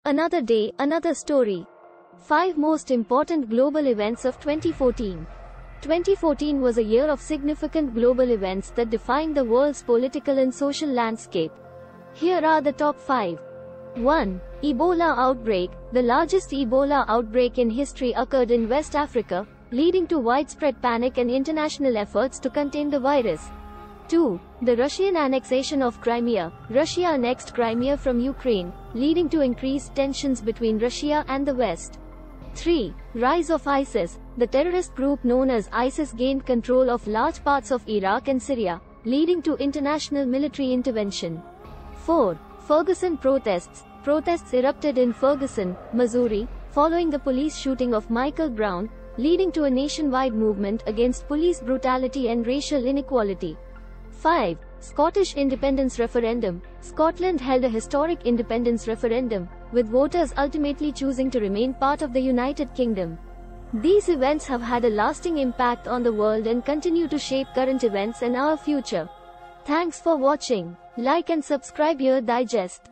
Another day, another story. 5 most important global events of 2014. 2014 was a year of significant global events that defined the world's political and social landscape. Here are the top 5. 1. Ebola outbreak. The largest Ebola outbreak in history occurred in West Africa, leading to widespread panic and international efforts to contain the virus. 2. The Russian annexation of Crimea. Russia annexed Crimea from Ukraine, leading to increased tensions between Russia and the West. 3. Rise of ISIS. The terrorist group known as ISIS gained control of large parts of Iraq and Syria, leading to international military intervention. 4. Ferguson protests. Protests erupted in Ferguson, Missouri, following the police shooting of Michael Brown, leading to a nationwide movement against police brutality and racial inequality. 5. Scottish independence referendum. Scotland held a historic independence referendum, with voters ultimately choosing to remain part of the United Kingdom. These events have had a lasting impact on the world and continue to shape current events and our future. Thanks for watching. Like and subscribe your digest.